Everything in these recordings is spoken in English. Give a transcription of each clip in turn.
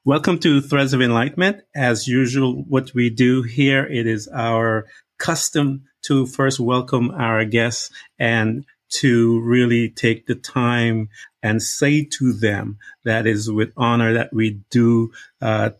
Welcome to Threads of Enlightenment. As usual, what we do here, it is our custom to first welcome our guests and to really take the time and say to them that is with honor that we do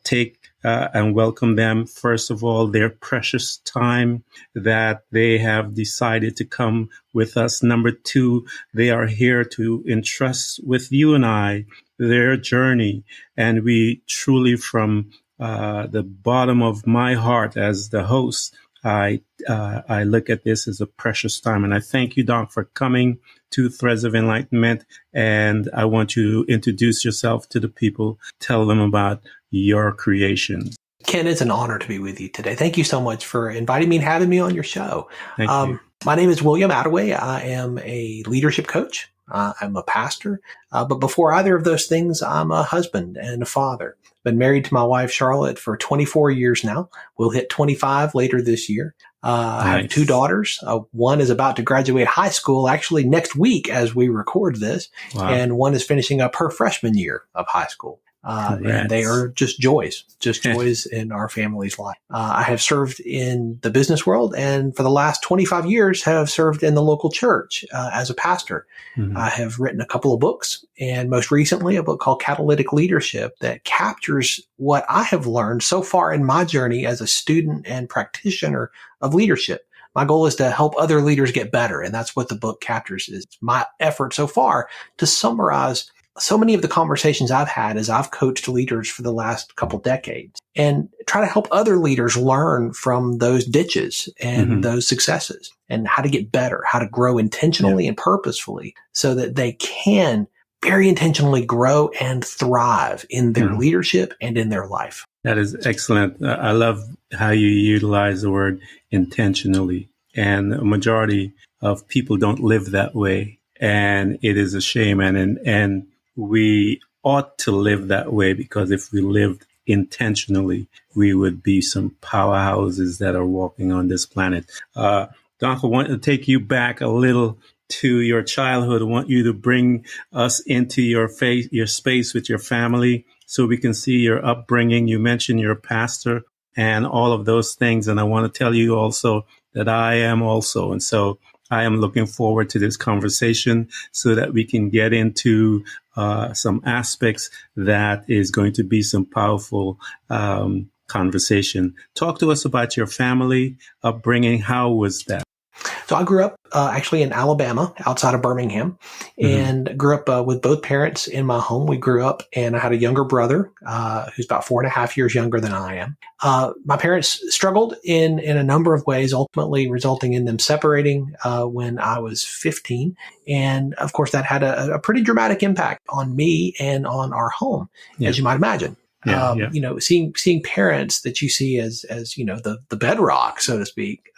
take and welcome them. First of all, their precious time that they have decided to come with us. Number two, they are here to entrust with you and I their journey. And we truly, from the bottom of my heart as the host, I look at this as a precious time. And I thank you, Doc, for coming to Threads of Enlightenment. And I want you to introduce yourself to the people. Tell them about your creations. Ken, it's an honor to be with you today. Thank you so much for inviting me and having me on your show. Thank you. My name is William Attaway. I am a leadership coach. I'm a pastor. But before either of those things, I'm a husband and a father. Been married to my wife, Charlotte, for 24 years now. We'll hit 25 later this year. Nice. I have two daughters. One is about to graduate high school actually next week as we record this. Wow. And one is finishing up her freshman year of high school. And they are just joys in our family's life. I have served in the business world and for the last 25 years have served in the local church as a pastor. Mm-hmm. I have written a couple of books and most recently a book called Catalytic Leadership that captures what I have learned so far in my journey as a student and practitioner of leadership. My goal is to help other leaders get better. And that's what the book captures is my effort so far to summarize so many of the conversations I've had as I've coached leaders for the last couple decades and try to help other leaders learn from those ditches and those successes and how to get better, how to grow intentionally and purposefully so that they can very intentionally grow and thrive in their leadership and in their life. That is excellent. I love how you utilize the word intentionally, and a majority of people don't live that way. And it is a shame. And we ought to live that way, because if we lived intentionally, we would be some powerhouses that are walking on this planet. Doc, I want to take you back a little to your childhood. I want you to bring us into your space with your family so we can see your upbringing. You mentioned you're a pastor and all of those things. And I want to tell you also that I am also. And so I am looking forward to this conversation so that we can get into some aspects that is going to be some powerful conversation. Talk to us about your family upbringing. How was that? So I grew up actually in Alabama, outside of Birmingham, and grew up with both parents in my home. We grew up, and I had a younger brother who's about 4.5 years younger than I am. My parents struggled in a number of ways, ultimately resulting in them separating when I was 15. And of course, that had a pretty dramatic impact on me and on our home, as you might imagine. You know, seeing parents that you see as you know, the bedrock, so to speak,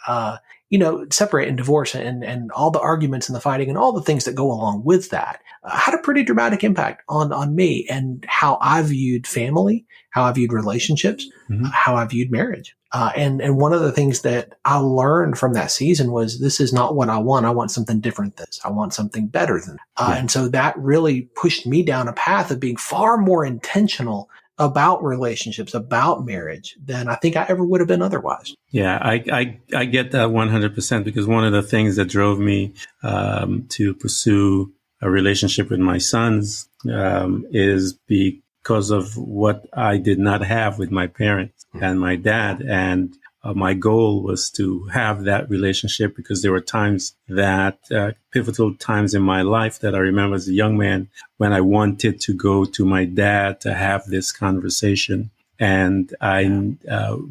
you know, separate and divorce and all the arguments and the fighting and all the things that go along with that had a pretty dramatic impact on me and how I viewed family, how I viewed relationships, how I viewed marriage. And one of the things that I learned from that season was this is not what I want. I want something different than this. I want something better than that. And so that really pushed me down a path of being far more intentional about relationships, about marriage than I think I ever would have been otherwise. Yeah, I get that 100%, because one of the things that drove me to pursue a relationship with my sons is because of what I did not have with my parents and my dad. And my goal was to have that relationship, because there were times that pivotal times in my life that I remember as a young man when I wanted to go to my dad to have this conversation, and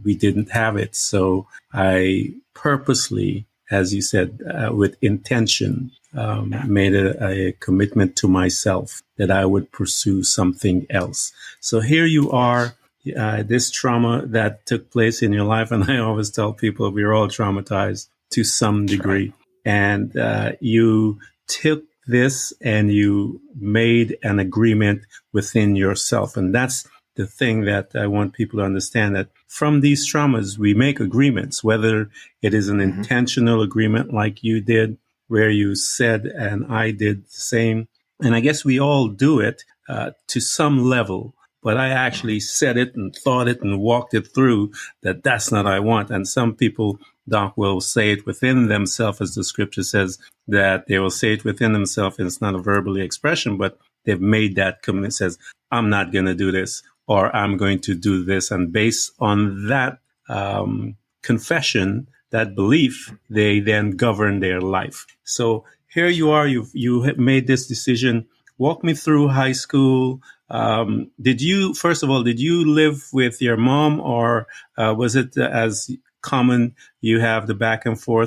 we didn't have it. So I purposely, as you said, with intention, made a commitment to myself that I would pursue something else. So here you are. This trauma that took place in your life, and I always tell people we're all traumatized to some degree. And you took this and you made an agreement within yourself. And that's the thing that I want people to understand, that from these traumas, we make agreements, whether it is an intentional agreement like you did, where you said and I did the same. And I guess we all do it to some level. but I actually said it and thought it and walked it through that that's not what I want. And some people, Doc, will say it within themselves, as the scripture says, that they will say it within themselves. And it's not a verbally expression, but they've made that commitment, says, I'm not going to do this, or I'm going to do this. And based on that confession, that belief, they then govern their life. So here you are, you have made this decision. Walk me through high school. Did you live with your mom, or was it as common you have the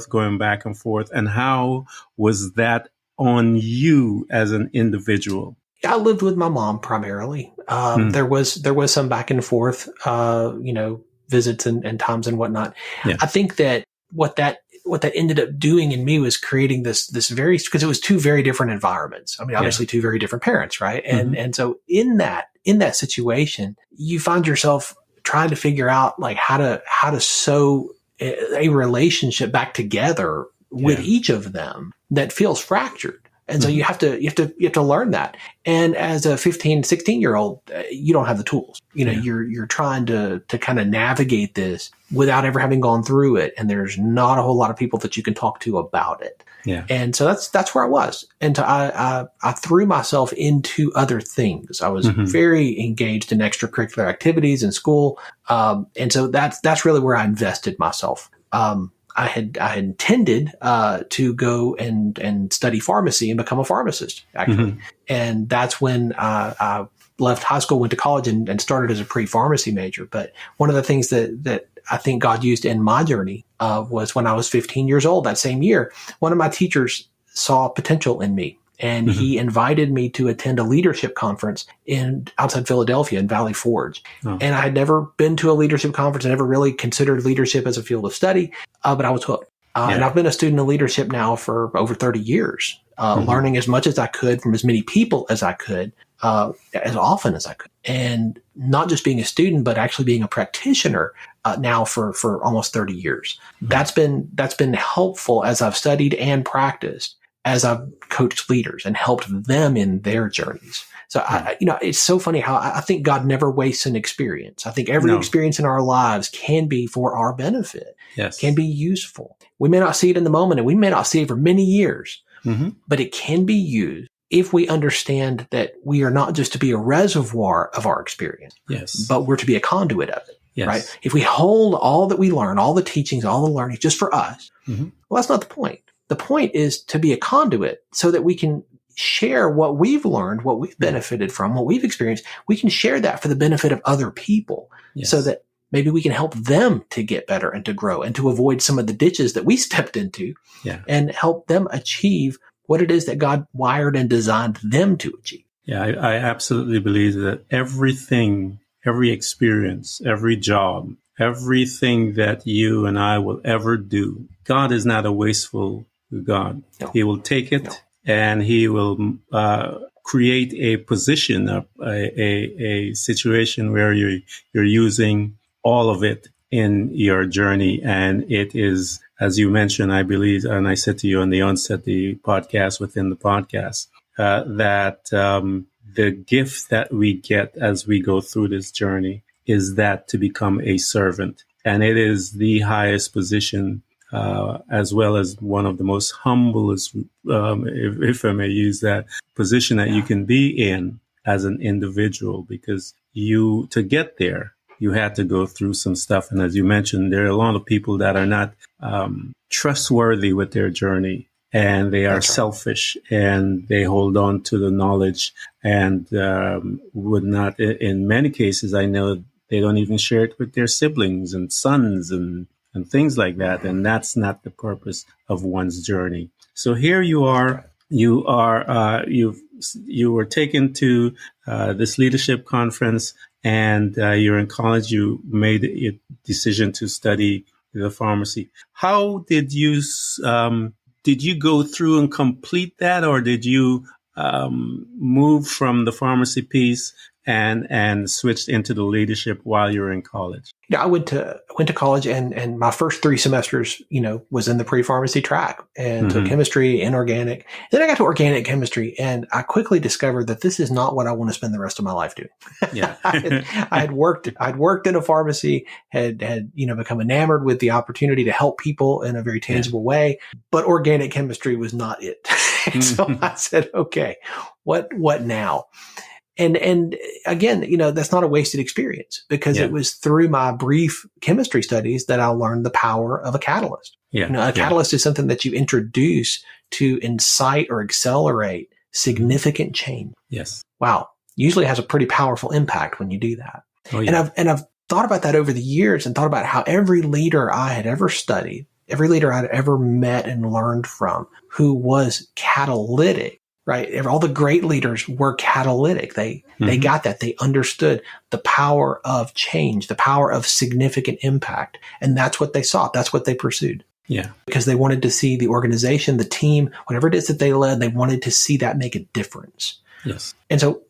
going back and forth? And how was that on you as an individual? I lived with my mom primarily. There was some back and forth, visits and times and whatnot. Yeah. I think that what that ended up doing in me was creating this because it was two very different environments. I mean, obviously two very different parents, right? And so in that situation, you find yourself trying to figure out like how to sew a relationship back together with each of them that feels fractured. And so you have to learn that. And as a 15, 16-year-old, you don't have the tools. You're trying to kind of navigate this without ever having gone through it. And there's not a whole lot of people that you can talk to about it. Yeah. And so that's where I was. And so I threw myself into other things. I was very engaged in extracurricular activities in school. And so that's really where I invested myself. I had intended to go and study pharmacy and become a pharmacist, actually. And that's when I left high school, went to college, and started as a pre-pharmacy major. But one of the things that I think God used in my journey was when I was 15 years old, that same year, one of my teachers saw potential in me. And he invited me to attend a leadership conference outside Philadelphia in Valley Forge. Oh. And I had never been to a leadership conference. I never really considered leadership as a field of study, but I was hooked. And I've been a student of leadership now for over 30 years, learning as much as I could from as many people as I could, as often as I could. And not just being a student, but actually being a practitioner now for almost 30 years. That's been helpful as I've studied and practiced, as I've coached leaders and helped them in their journeys. So it's so funny how I think God never wastes an experience. I think every experience in our lives can be for our benefit, can be useful. We may not see it in the moment, and we may not see it for many years, but it can be used if we understand that we are not just to be a reservoir of our experience, but we're to be a conduit of it, right? If we hold all that we learn, all the teachings, all the learning just for us, well, that's not the point. The point is to be a conduit so that we can share what we've learned, what we've benefited from, what we've experienced. We can share that for the benefit of other people so that maybe we can help them to get better and to grow and to avoid some of the ditches that we stepped into and help them achieve what it is that God wired and designed them to achieve. Yeah, I absolutely believe that everything, every experience, every job, everything that you and I will ever do, God is not a wasteful God. No. He will take it and he will create a position, a situation where you're using all of it in your journey. And it is, as you mentioned, I believe, and I said to you on the onset, the podcast within the podcast, that the gift that we get as we go through this journey is that to become a servant. And it is the highest position, as well as one of the most humblest, if I may use that position that you can be in as an individual, because to get there, you had to go through some stuff. And as you mentioned, there are a lot of people that are not trustworthy with their journey, and they are selfish, and they hold on to the knowledge and would not, in many cases, I know they don't even share it with their siblings and sons and things like that. And that's not the purpose of one's journey. So here you are, you were taken to this leadership conference, and you're in college. You made a decision to study the pharmacy. How did you go through and complete that, or did you move from the pharmacy piece and switched into the leadership while you were in college? Yeah, I went to college, and my first 3 semesters, was in the pre-pharmacy track and took chemistry, inorganic. Then I got to organic chemistry, and I quickly discovered that this is not what I want to spend the rest of my life doing. Yeah. I'd worked in a pharmacy, had become enamored with the opportunity to help people in a very tangible way, but organic chemistry was not it. So I said, okay, what now? And again, that's not a wasted experience, because it was through my brief chemistry studies that I learned the power of a catalyst. Yeah. A catalyst is something that you introduce to incite or accelerate significant change. Yes. Wow. Usually has a pretty powerful impact when you do that. Oh, yeah. And I've thought about that over the years, and thought about how every leader I had ever studied, every leader I'd ever met and learned from who was catalytic, right? All the great leaders were catalytic. They got that. They understood the power of change, the power of significant impact. And that's what they sought. That's what they pursued. Yeah. Because they wanted to see the organization, the team, whatever it is that they led, they wanted to see that make a difference. Yes. And so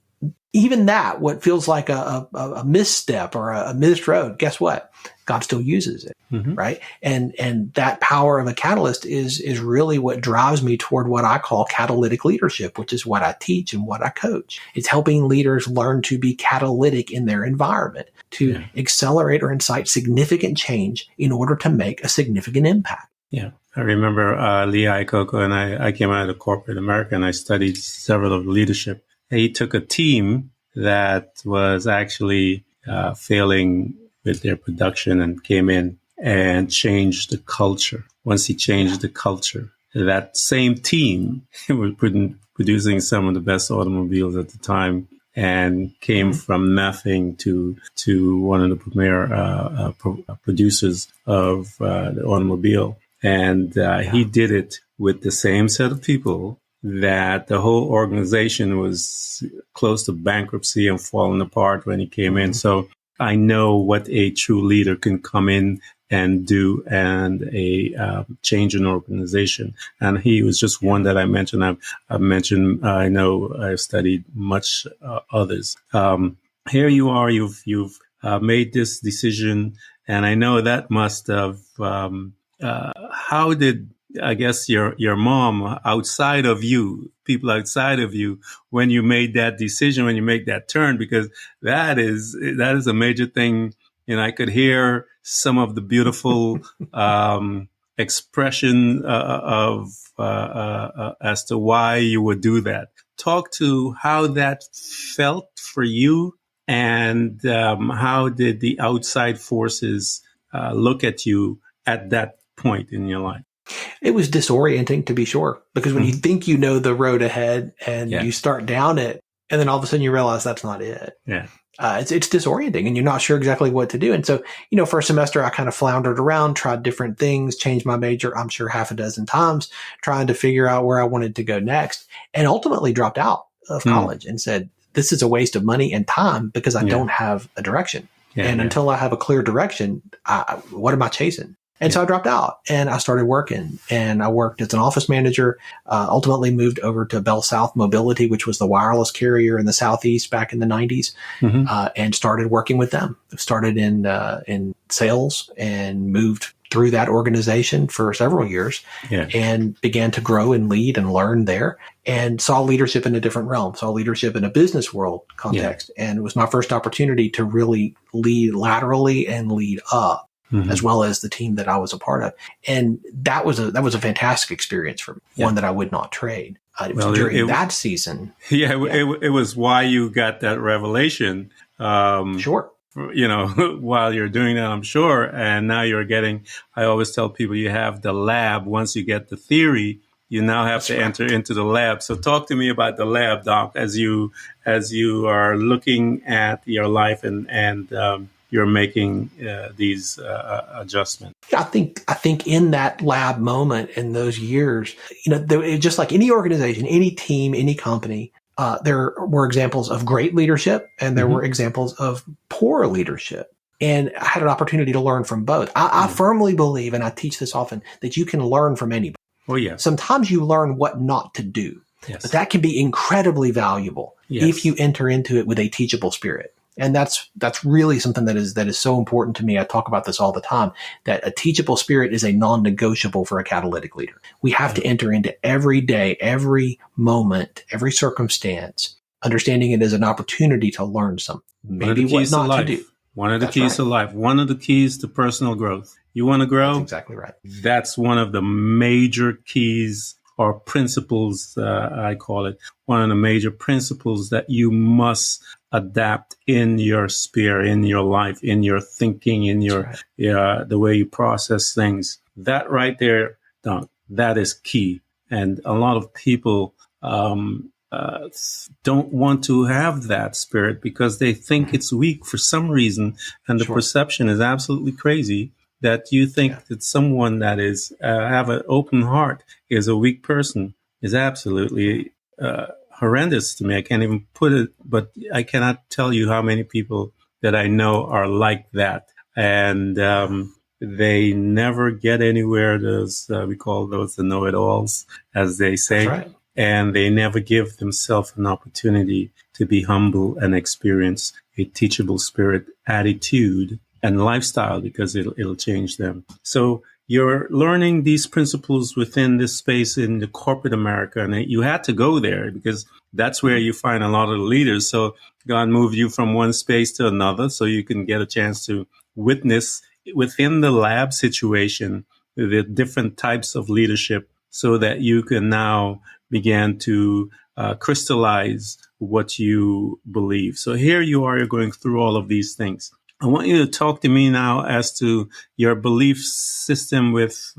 even that, what feels like a misstep or a missed road, guess what? God still uses it, right? And that power of a catalyst is really what drives me toward what I call catalytic leadership, which is what I teach and what I coach. It's helping leaders learn to be catalytic in their environment, to accelerate or incite significant change in order to make a significant impact. Yeah. I remember Lee Iacocca and I came out of corporate America, and I studied several of leadership. He took a team that was actually failing with their production and came in and changed the culture. Once he changed the culture, that same team was producing some of the best automobiles at the time, and came from nothing to one of the premier producers of the automobile. And he did it with the same set of people that the whole organization was close to bankruptcy and falling apart when he came in. So I know what a true leader can come in and do, and change an organization. And he was just one that I mentioned. I've mentioned, I know I've studied much others. Here you are, you've made this decision, and I know that must have, how did, I guess, your mom outside of you, people outside of you, when you made that decision, when you make that turn, because that is a major thing. I could hear some of the beautiful expression of as to why you would do that. Talk to how that felt for you, and how did the outside forces look at you at that point in your life? It was disorienting, to be sure, because when you think you know the road ahead and you start down it, and then all of a sudden you realize that's not it. Yeah. It's disorienting, and you're not sure exactly what to do. And so, for a semester, I kind of floundered around, tried different things, changed my major, I'm sure 6 times, trying to figure out where I wanted to go next, and ultimately dropped out of college and said, this is a waste of money and time because I don't have a direction. Until I have a clear direction, what am I chasing? And so I dropped out, and I started working, and I worked as an office manager, ultimately moved over to Bell South Mobility, which was the wireless carrier in the Southeast back in the 90s, and started working with them. Started in sales and moved through that organization for several years and began to grow and lead and learn there, and saw leadership in a different realm, saw leadership in a business world context. And it was my first opportunity to really lead laterally and lead up. As well as the team that I was a part of. And that was a fantastic experience for me, one that I would not trade. It was during that season. It was why you got that revelation. Sure. While you're doing that, I'm sure. And now you're getting, I always tell people, you have the lab. Once you get the theory, you now have to enter into the lab. So talk to me about the lab, Doc, as you are looking at your life and you're making these adjustments. I think in that lab moment in those years, just like any organization, any team, any company, there were examples of great leadership and there were examples of poor leadership. And I had an opportunity to learn from both. I firmly believe, and I teach this often, that you can learn from anybody. Oh, yeah. Sometimes you learn what not to do. Yes. But that can be incredibly valuable if you enter into it with a teachable spirit. And that's really something that is so important to me. I talk about this all the time, that a teachable spirit is a non-negotiable for a catalytic leader. We have to enter into every day, every moment, every circumstance, understanding it as an opportunity to learn something, maybe what not to do. One of the keys to life. One of the keys to personal growth. You want to grow? That's exactly right. That's one of the major keys or principles, I call it. One of the major principles that you must adapt in your sphere, in your life, in your thinking, in your the way you process things. That right there, Don, that is key. And a lot of people don't want to have that spirit because they think it's weak for some reason. And the perception is absolutely crazy that you think that someone that is have an open heart is a weak person is absolutely horrendous to me. I can't even put it, but I cannot tell you how many people that I know are like that. And they never get anywhere. Those we call those the know-it-alls, as they say. That's right. And they never give themselves an opportunity to be humble and experience a teachable spirit, attitude, and lifestyle, because it'll change them. So you're learning these principles within this space in the corporate America, and you had to go there because that's where you find a lot of the leaders. So God moved you from one space to another so you can get a chance to witness within the lab situation the different types of leadership so that you can now begin to crystallize what you believe. So here you are, you're going through all of these things. I want you to talk to me now as to your belief system with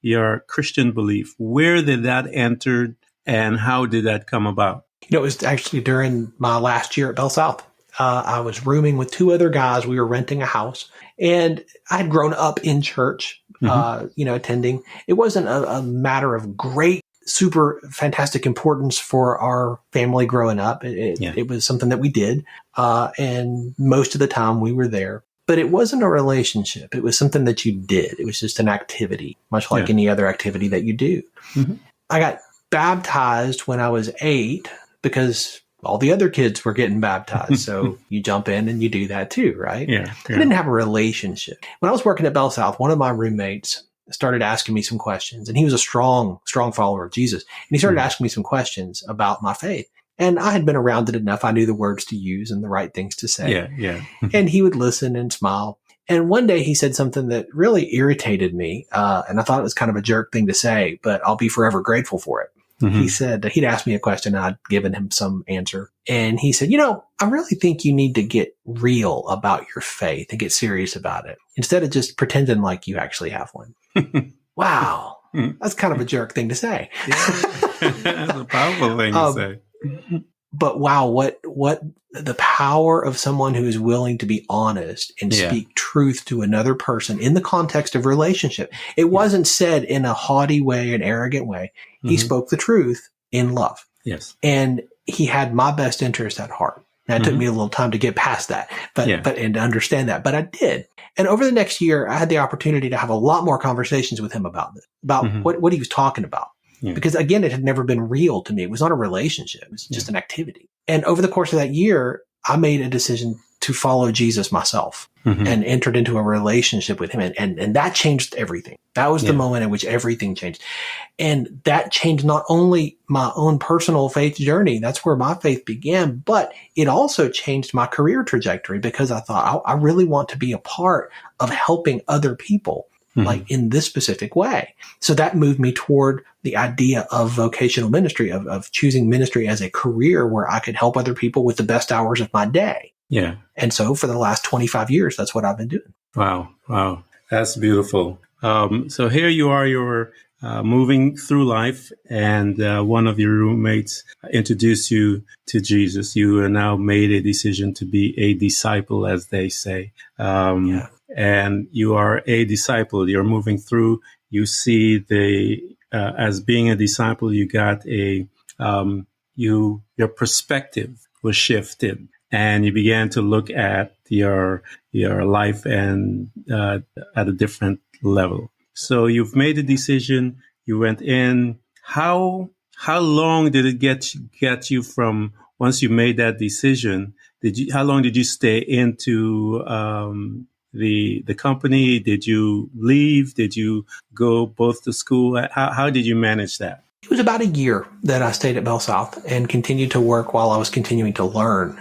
your Christian belief. Where did that enter and how did that come about? It was actually during my last year at Bell South. I was rooming with two other guys. We were renting a house, and I had grown up in church, attending. It wasn't a matter of great, super fantastic importance for our family growing up. It was something that we did. And most of the time we were there, but it wasn't a relationship. It was something that you did. It was just an activity, much like any other activity that you do. Mm-hmm. I got baptized when I was 8 because all the other kids were getting baptized. So you jump in and you do that too, right? Yeah. I didn't have a relationship. When I was working at Bell South, one of my roommates started asking me some questions, and he was a strong follower of Jesus. And he started asking me some questions about my faith. And I had been around it enough. I knew the words to use and the right things to say. Yeah. And he would listen and smile. And one day he said something that really irritated me. And I thought it was kind of a jerk thing to say, but I'll be forever grateful for it. Mm-hmm. He said that he'd asked me a question and I'd given him some answer. And he said, I really think you need to get real about your faith and get serious about it instead of just pretending like you actually have one. Wow. That's kind of a jerk thing to say. That's a powerful thing to say. But wow, what the power of someone who is willing to be honest and speak truth to another person in the context of relationship. It wasn't said in a haughty way, an arrogant way. He spoke the truth in love. Yes. And he had my best interest at heart. Now, it took me a little time to get past that, and to understand that, but I did. And over the next year, I had the opportunity to have a lot more conversations with him about this, about what he was talking about. Yeah. Because again, it had never been real to me. It was not a relationship. It was just an activity. And over the course of that year, I made a decision to follow Jesus myself and entered into a relationship with him. And that changed everything. That was the moment in which everything changed. And that changed not only my own personal faith journey. That's where my faith began, but it also changed my career trajectory because I thought I really want to be a part of helping other people. Like in this specific way. So that moved me toward the idea of vocational ministry, of choosing ministry as a career where I could help other people with the best hours of my day. Yeah. And so for the last 25 years, that's what I've been doing. Wow. That's beautiful. So here you are, you're moving through life, and one of your roommates introduced you to Jesus. You are now made a decision to be a disciple, as they say. And you are a disciple. You're moving through. You see as being a disciple, you got your perspective was shifted, and you began to look at your life and at a different level. So you've made a decision. You went in. How long did it get you from once you made that decision, how long did you stay into the company? Did you leave? Did you go both to school? How did you manage that? It was about a year that I stayed at Bell South and continued to work while I was continuing to learn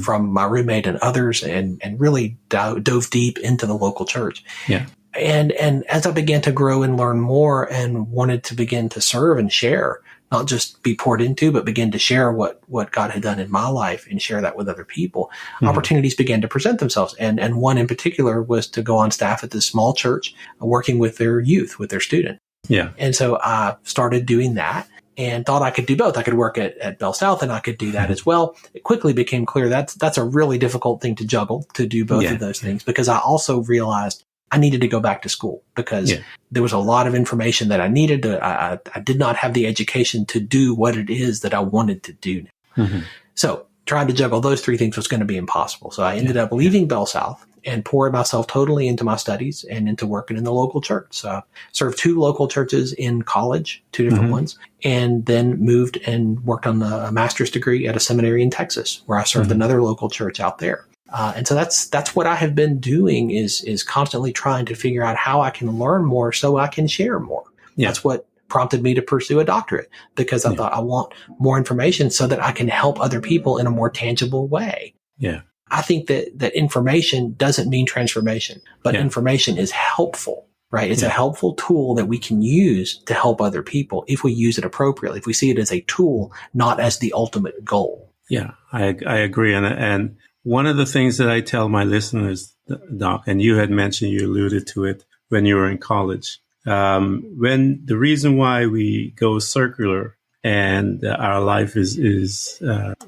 from my roommate and others, and really dove deep into the local church. Yeah. And as I began to grow and learn more and wanted to begin to serve and share, not just be poured into, but begin to share what God had done in my life and share that with other people, opportunities began to present themselves. And one in particular was to go on staff at this small church, working with their youth, with their students. Yeah. And so I started doing that and thought I could do both. I could work at Bell South and I could do that as well. It quickly became clear that's a really difficult thing to juggle, to do both of those things, because I also realized I needed to go back to school because there was a lot of information that I needed. I did not have the education to do what it is that I wanted to do now. So trying to juggle those three things was going to be impossible. So I ended up leaving Bell South and poured myself totally into my studies and into working in the local church. So I served 2 local churches in college, 2 different ones, and then moved and worked on a master's degree at a seminary in Texas, where I served another local church out there. And so that's what I have been doing is constantly trying to figure out how I can learn more so I can share more. Yeah. That's what prompted me to pursue a doctorate, because I thought I want more information so that I can help other people in a more tangible way. Yeah. I think that information doesn't mean transformation, but information is helpful, right? It's a helpful tool that we can use to help other people if we use it appropriately, if we see it as a tool, not as the ultimate goal. Yeah, I agree. And one of the things that I tell my listeners, Doc, and you had mentioned, you alluded to it when you were in college, when the reason why we go circular and our life is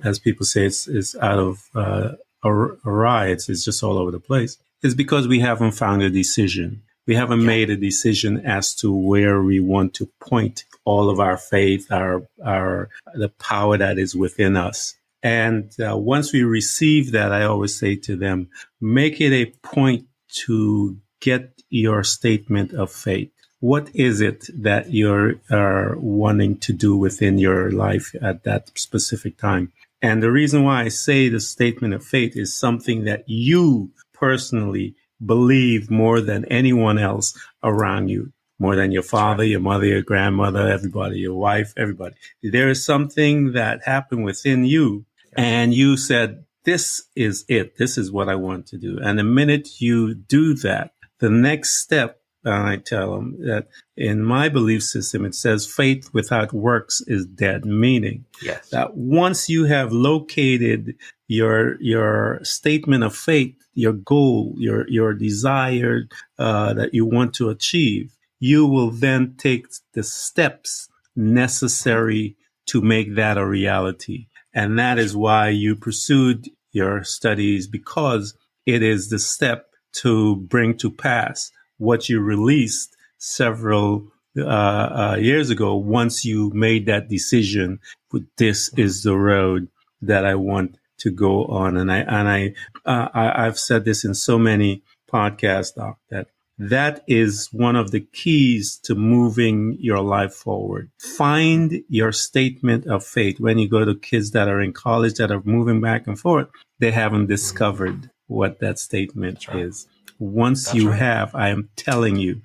as people say, is out of awry, it's just all over the place, is because we haven't found a decision. We haven't made a decision as to where we want to point all of our faith, the power that is within us. And once we receive that, I always say to them, make it a point to get your statement of faith. What is it that you're wanting to do within your life at that specific time? And the reason why I say the statement of faith is something that you personally believe more than anyone else around you, more than your father, your mother, your grandmother, everybody, your wife, everybody. There is something that happened within you, and you said, this is it. This is what I want to do. And the minute you do that, the next step, I tell them that in my belief system, it says faith without works is dead, meaning that once you have located your statement of faith, your goal, your desire that you want to achieve, you will then take the steps necessary to make that a reality. And that is why you pursued your studies, because it is the step to bring to pass what you released several years ago. Once you made that decision, this is the road that I want to go on. And I've said this in so many podcasts, Doc, that is one of the keys to moving your life forward. Find your statement of faith. When you go to kids that are in college that are moving back and forth, they haven't discovered what that statement is. Once you have, I am telling you,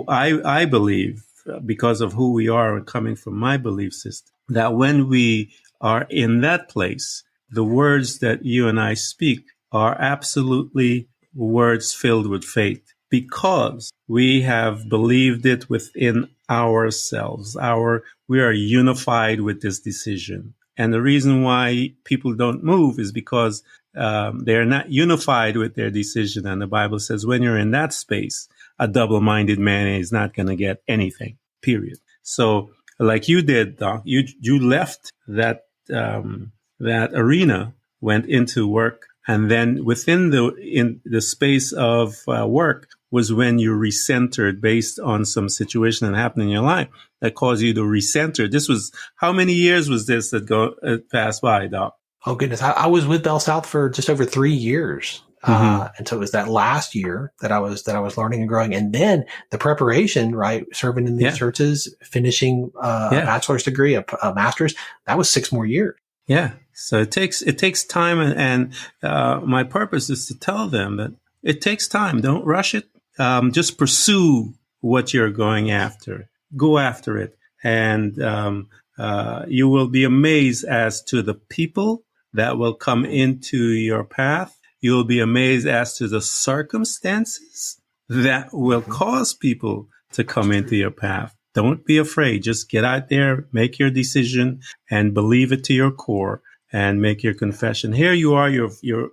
I believe, because of who we are and coming from my belief system, that when we are in that place, the words that you and I speak are absolutely words filled with faith, because we have believed it within ourselves. We are unified with this decision. And the reason why people don't move is because they're not unified with their decision. And the Bible says when you're in that space, a double-minded man is not going to get anything, period. So like you did, Doc, you left that arena, went into work, and then within the space of work was when you recentered based on some situation that happened in your life that caused you to recenter. This was, how many years was this that passed by, Doc? Oh, goodness. I was with Bell South for just over 3 years. And so it was that last year that I was learning and growing. And then the preparation, right? Serving in these churches, finishing a bachelor's degree, a master's, that was 6 more years. Yeah. So it takes time, and my purpose is to tell them that it takes time. Don't rush it. Just pursue what you're going after. Go after it, and you will be amazed as to the people that will come into your path. You will be amazed as to the circumstances that will cause people to come into your path. Don't be afraid. Just get out there, make your decision, and believe it to your core, and make your confession. Here you are. You're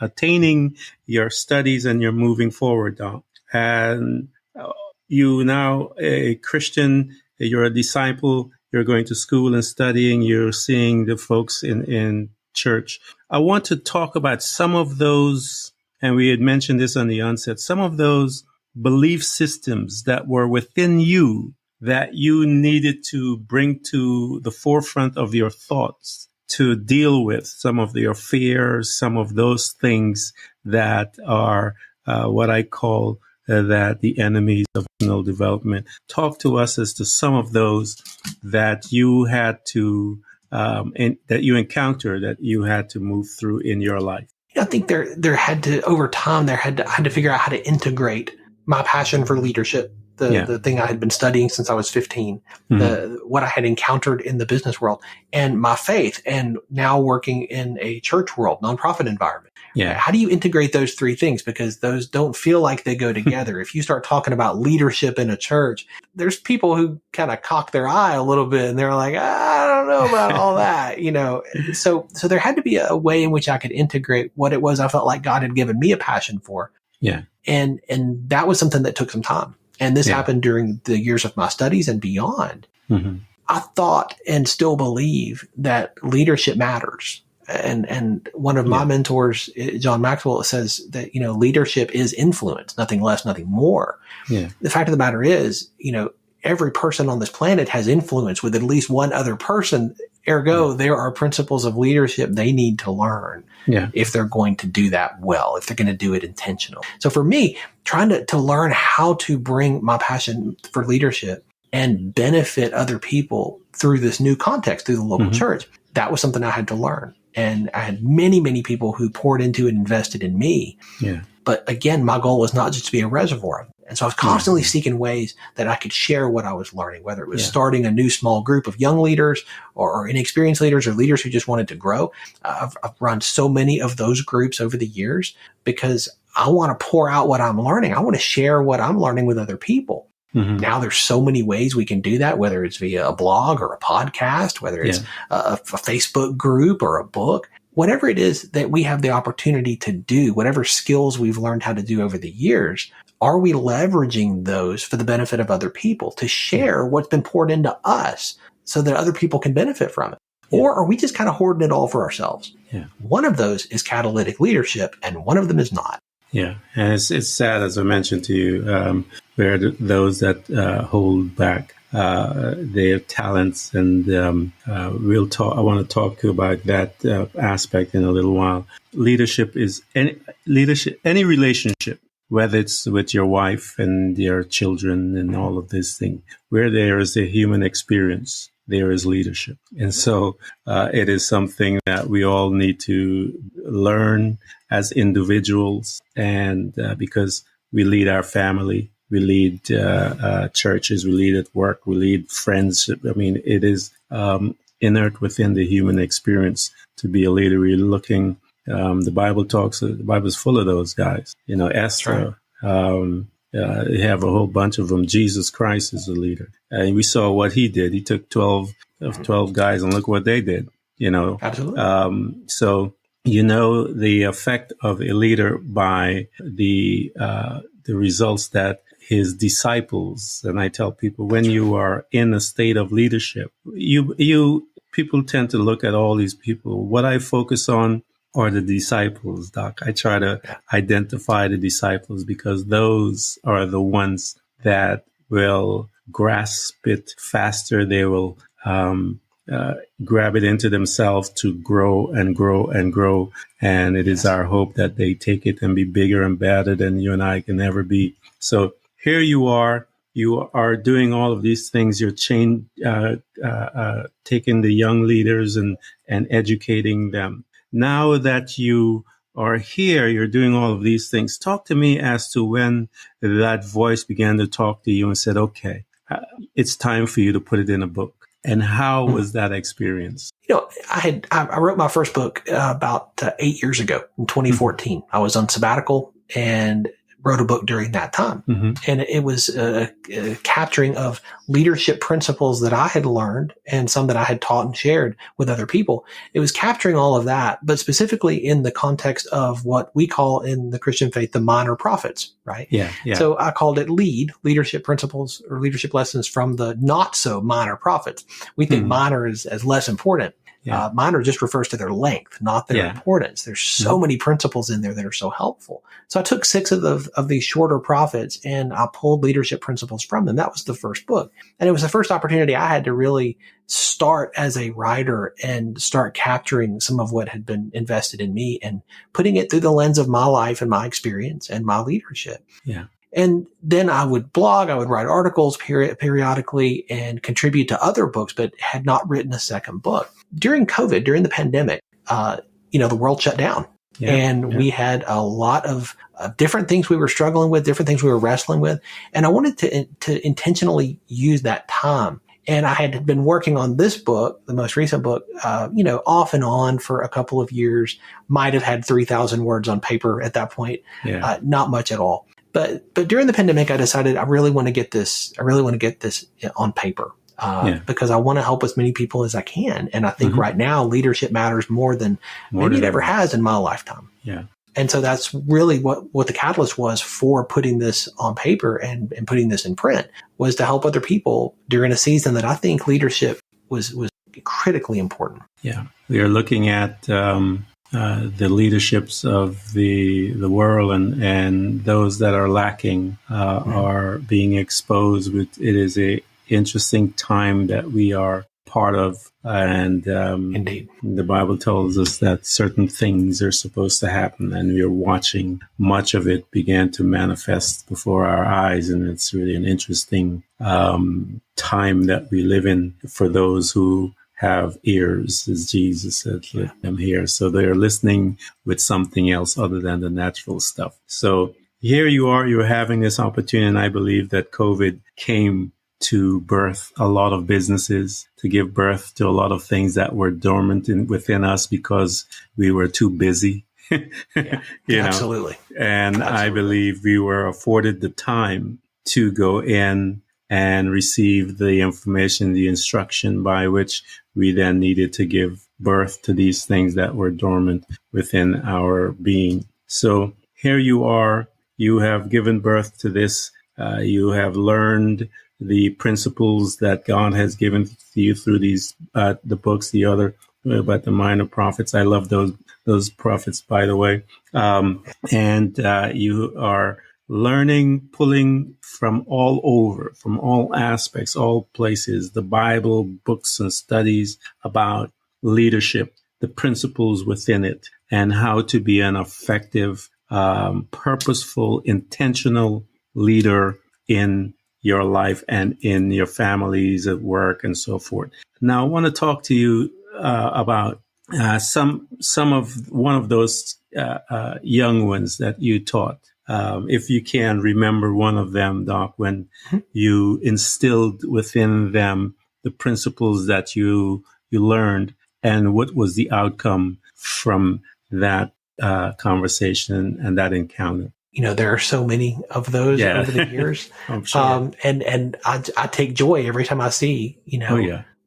attaining your studies, and you're moving forward, Doc. And you now a Christian. You're a disciple. You're going to school and studying. You're seeing the folks in church. I want to talk about some of those, and we had mentioned this on the onset, some of those belief systems that were within you that you needed to bring to the forefront of your thoughts to deal with some of your fears, some of those things that are what I call that the enemies of personal development. Talk to us as to some of those that you had to that you encountered, that you had to move through in your life. I think there had to, over time, I had to figure out how to integrate my passion for leadership, the thing I had been studying since I was 15, what I had encountered in the business world, and my faith, and now working in a church world, nonprofit environment. Yeah. How do you integrate those three things? Because those don't feel like they go together. If you start talking about leadership in a church, there's people who kind of cock their eye a little bit, and they're like, I don't know about all that, So there had to be a way in which I could integrate what it was I felt like God had given me a passion for. Yeah. And that was something that took some time. And this happened during the years of my studies and beyond. Mm-hmm. I thought and still believe that leadership matters. And one of my mentors, John Maxwell, says that, leadership is influence, nothing less, nothing more. Yeah. The fact of the matter is, every person on this planet has influence with at least one other person. Ergo, there are principles of leadership they need to learn if they're going to do that well, if they're going to do it intentionally. So for me, trying to learn how to bring my passion for leadership and benefit other people through this new context, through the local church, that was something I had to learn. And I had many, many people who poured into and invested in me. Yeah. But again, my goal was not just to be a reservoir. And so I was constantly seeking ways that I could share what I was learning, whether it was starting a new small group of young leaders or inexperienced leaders or leaders who just wanted to grow. I've run so many of those groups over the years because I want to pour out what I'm learning. I want to share what I'm learning with other people. Mm-hmm. Now there's so many ways we can do that, whether it's via a blog or a podcast, whether it's a Facebook group or a book, whatever it is that we have the opportunity to do, whatever skills we've learned how to do over the years, are we leveraging those for the benefit of other people to share what's been poured into us so that other people can benefit from it? Or are we just kind of hoarding it all for ourselves? Yeah. One of those is catalytic leadership, and one of them is not. Yeah, and it's sad, as I mentioned to you, where those that hold back their talents, and we'll talk. I want to talk to you about that aspect in a little while. Leadership is any relationship, whether it's with your wife and your children and all of this thing, where there is a human experience, there is leadership. And so it is something that we all need to learn as individuals, and because we lead our family, we lead churches, we lead at work, we lead friends. I mean, it is inert within the human experience to be a leader. We're looking, the Bible is full of those guys. Esther, they have a whole bunch of them. Jesus Christ is a leader. And we saw what he did. He took 12 guys, and look what they did, Absolutely. So, the effect of a leader by the results that his disciples, and I tell people, when you are in a state of leadership, people tend to look at all these people. What I focus on are the disciples, Doc. I try to identify the disciples because those are the ones that will grasp it faster. They will grab it into themselves to grow and grow and grow. And it is our hope that they take it and be bigger and better than you and I can ever be. So here you are you are doing all of these things. You're taking the young leaders and educating them. Now that you are here, you're doing all of these things. Talk to me as to when that voice began to talk to you and said, okay, it's time for you to put it in a book. And how was that experience? I wrote my first book about 8 years ago in 2014. I was on sabbatical and wrote a book during that time. And it was a capturing of leadership principles that I had learned and some that I had taught and shared with other people. It was capturing all of that, but specifically in the context of what we call in the Christian faith, the minor prophets, right? Yeah. So I called it leadership principles or leadership lessons from the not so minor prophets. We think minor is as less important. Yeah. Minor just refers to their length, not their importance. There's so many principles in there that are so helpful. So I took 6 of these shorter prophets and I pulled leadership principles from them. That was the first book. And it was the first opportunity I had to really start as a writer and start capturing some of what had been invested in me and putting it through the lens of my life and my experience and my leadership. Yeah. And then I would blog, I would write articles periodically and contribute to other books, but had not written a second book. During COVID, during the pandemic, the world shut down. We had a lot of different things we were struggling with, different things we were wrestling with. And I wanted to intentionally use that time. And I had been working on this book, the most recent book, off and on for a couple of years, might have had 3,000 words on paper at that point. Not much at all. But during the pandemic, I decided I really want to get this on paper. Because I want to help as many people as I can. And I think right now leadership matters more than maybe it ever has in my lifetime. Yeah. And so that's really what the catalyst was for putting this on paper and putting this in print, was to help other people during a season that I think leadership was critically important. Yeah. We are looking at the leaderships of the world and those that are lacking are being exposed. It is a interesting time that we are part of, and Indeed, the Bible tells us that certain things are supposed to happen, and we are watching much of it begin to manifest before our eyes, and it's really an interesting time that we live in for those who have ears, as Jesus said, let them hear. So they're listening with something else other than the natural stuff. So here you are, you're having this opportunity, and I believe that COVID came to birth a lot of businesses, to give birth to a lot of things that were dormant within us because we were too busy. Absolutely. And I believe we were afforded the time to go in and receive the information, the instruction by which we then needed to give birth to these things that were dormant within our being. So here you are, you have given birth to this, you have learned the principles that God has given to you through these, the books, the other about the minor prophets. I love those prophets, by the way. And you are learning, pulling from all over, from all aspects, all places, the Bible, books and studies about leadership, the principles within it, and how to be an effective, purposeful, intentional leader in your life and in your families at work and so forth. Now, I want to talk to you about one of those young ones that you taught. If you can remember one of them, Doc, when you instilled within them the principles that you learned, and what was the outcome from that conversation and that encounter? There are so many of those over the years. I'm sure. And I take joy every time I see,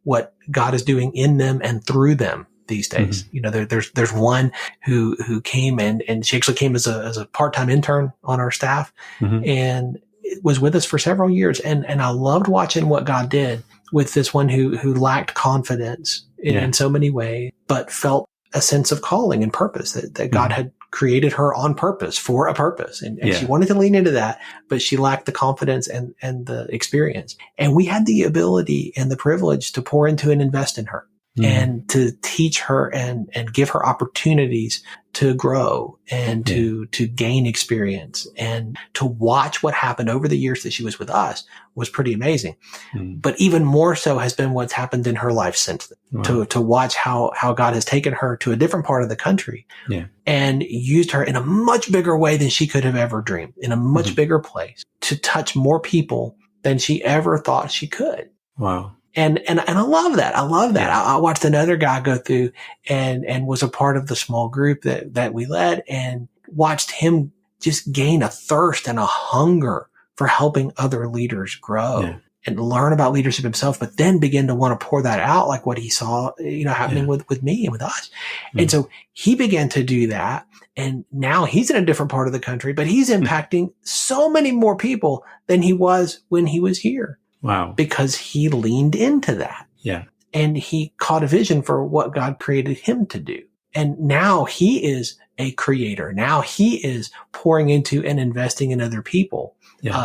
what God is doing in them and through them these days. There's one who came and she actually came as a part-time intern on our staff and was with us for several years. And I loved watching what God did with this one who lacked confidence in so many ways, but felt a sense of calling and purpose that God had created her on purpose for a purpose. And she wanted to lean into that, but she lacked the confidence and the experience. And we had the ability and the privilege to pour into and invest in her and to teach her and give her opportunities to grow and to gain experience, and to watch what happened over the years that she was with us was pretty amazing. But even more so has been what's happened in her life since then. Wow. To watch how God has taken her to a different part of the country and used her in a much bigger way than she could have ever dreamed, in a much bigger place, to touch more people than she ever thought she could. Wow. And I love that. I love that. Yeah. I watched another guy go through and was a part of the small group that we led, and watched him just gain a thirst and a hunger for helping other leaders grow and learn about leadership himself, but then begin to want to pour that out, like what he saw, happening with me and with us. And so he began to do that. And now he's in a different part of the country, but he's impacting so many more people than he was when he was here. Wow. Because he leaned into that. Yeah. And he caught a vision for what God created him to do. And now he is a creator. Now he is pouring into and investing in other people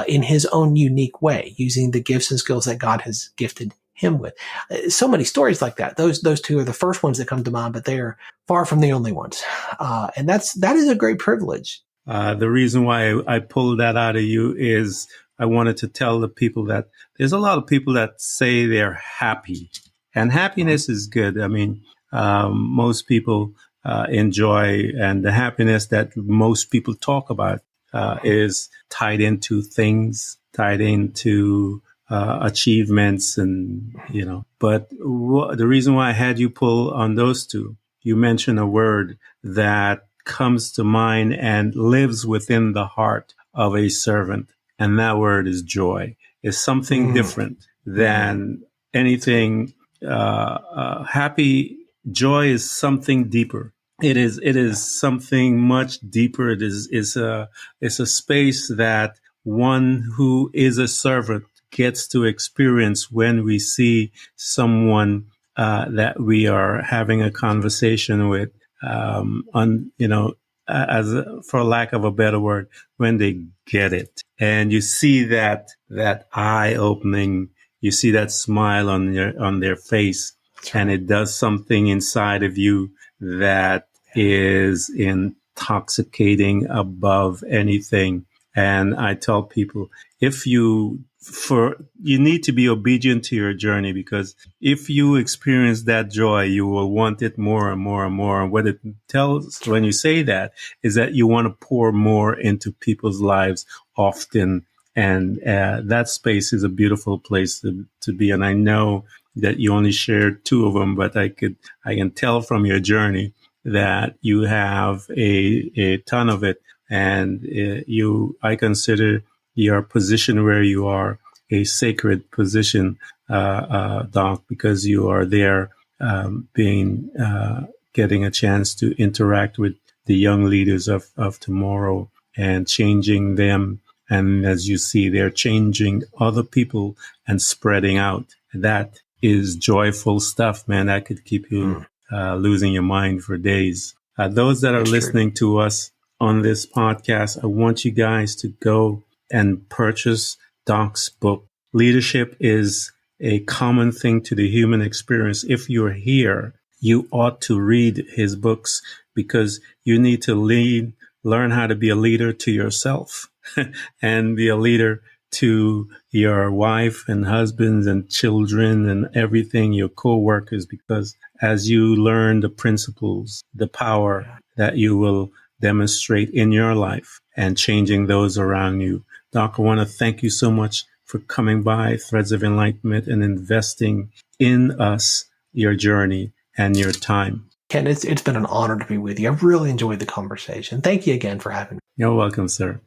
in his own unique way, using the gifts and skills that God has gifted him with. So many stories like that. Those two are the first ones that come to mind, but they are far from the only ones. And that is a great privilege. The reason why I pulled that out of you is I wanted to tell the people that there's a lot of people that say they're happy, and happiness is good. I mean, most people enjoy, and the happiness that most people talk about is tied into things, tied into achievements, and, but the reason why I had you pull on those two, you mentioned a word that comes to mind and lives within the heart of a servant. And that word is joy. It's something different than anything. Happy joy is something deeper. It is something much deeper. It's a space that one who is a servant gets to experience when we see someone that we are having a conversation with, for lack of a better word, when they get it. And you see that eye opening, you see that smile on their face, and it does something inside of you that is intoxicating above anything. And I tell people, you need to be obedient to your journey, because if you experience that joy, you will want it more and more and more. And what it tells when you say that is that you want to pour more into people's lives often. And that space is a beautiful place to be. And I know that you only shared two of them, but I can tell from your journey that you have a ton of it. And I consider your position where you are a sacred position, Doc, because you are there getting a chance to interact with the young leaders of tomorrow and changing them. And as you see, they're changing other people and spreading out. That is joyful stuff, man. That could keep you losing your mind for days. Those that are listening to us on this podcast, I want you guys to go and purchase Doc's book. Leadership is a common thing to the human experience. If you're here, you ought to read his books, because you need to learn how to be a leader to yourself and be a leader to your wife and husbands and children and everything, your co-workers, because as you learn the principles, the power that you will demonstrate in your life and changing those around you. Doc, I want to thank you so much for coming by Threads of Enlightenment and investing in us, your journey and your time. Ken, it's been an honor to be with you. I've really enjoyed the conversation. Thank you again for having me. You're welcome, sir.